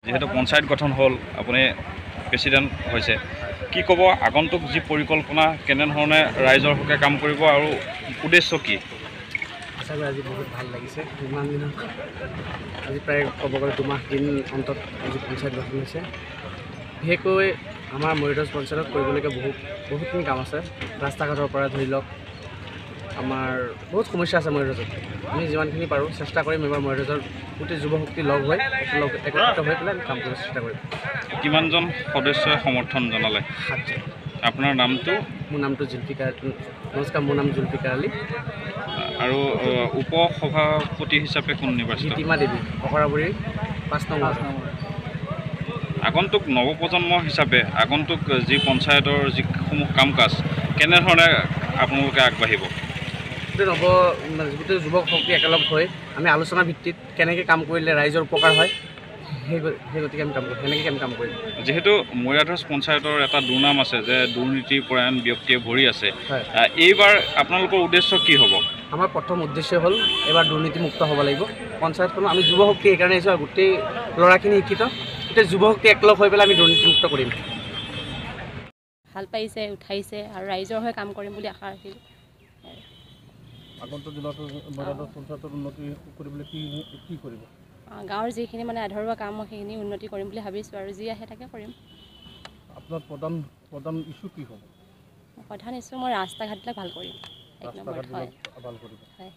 যেহেতু পঞ্চায়ত গঠন হ'ল আপুনি প্ৰেচিডেণ্ট হৈছে কি ক'ব আগন্তুক যি পৰিকল্পনা কেনেধৰণে ৰাইজৰ হকে কাম কৰিব আৰু উদ্দেশ্য কি সঁচাকৈ আজি বহুত ভাল লাগিছে ইমান দিনত আজি প্ৰায় ক'ব গ'লে 2 মাহ দিন অন্তত আজি পঞ্চায়ত গঠন হৈছে বিশেষকৈ আমাৰ মৰিগাঁও পঞ্চায়তত কৰিবলগীয়া বহুতখিনি কাম আছে ৰাস্তা ঘাটৰ পৰা ধৰি লওক আমাৰ বহুত সমস্যা আছে মৰিগাঁৱত আমি যিমানখিনি পাৰোঁ চেষ্টা কৰিম এবাৰ মৰিগাঁৱৰ গোটেই যুৱশক্তি লগ হৈ একত্ৰিত হৈ পেলাই কাম কৰিব চেষ্টা কৰিম কিমানজন সদস্যই সমৰ্থন জনালে 7জন আপোনাৰ নামটো মোৰ নামটো জুলফিকাৰ নমস্কাৰ মোৰ নাম জুলফিকাৰ আলী আৰু উপ সভাপতি হিচাপে কোন নিৰ্বাচিত গীতিমা দেৱী অকৰাবুৰীৰ 5 নং আগন্তুক নৱপ্ৰজন্ম হিচাপে আগন্তুক যি পঞ্চায়তৰ যিসমূহ কাম কাজ কেনেধৰণে আপোনালোকে আগবাঢ়িব গোটেই যুৱক শক্তি একেলগ হৈ আমি আলোচনা ভিত্তিত কেনেকৈ কাম কৰিলে ৰাইজৰ উপকাৰ হয় সেই গতিকে আমি কাম কৰিম যেহেতু মৰিগাঁও পঞ্চায়তৰ এটা দুৰ্নাম আছে যে দুৰ্নীতিপৰায়ণ ব্যক্তিয়ে ভৰি আছে এইবাৰ আপোনালোকৰ উদ্দেশ্য কি হ'ব আমাৰ প্ৰথম উদ্দেশ্য হ'ল এবাৰ দুৰ্নীতিমুক্ত হ'ব লাগিব পঞ্চায়তখনো আমি যুৱশক্তি এইকাৰণে আহিছোঁ আৰু গোটেই ল'ৰাখিনি শিক্ষিত গোটেই যুৱশক্তি একলগ হৈ পেলাই আমি দুৰ্নীতিমুক্ত কৰিম ভাল পাইছে উঠাইছে আৰু ৰাইজৰ হৈ কাম কৰিম বুলি আশা ৰাখিলোঁ আগন্তুক দিনত মৰিগাঁও পঞ্চায়তৰ উন্নতি কৰিবলৈ কি কৰিব গাঁৱৰ যিখিনি মানে আধৰুৱা কাম সেইখিনি উন্নতি কৰিম বুলি ভাবিছোঁ আৰু যি আহে তাকে কৰিম আপোনাৰ প্ৰধান ইছ্যু কি হ'ব প্ৰধান ইছ্যু মই ৰাস্তা ঘাটবিলাক ভাল কৰিম এক নম্বৰত হয় ভাল কৰিব হয়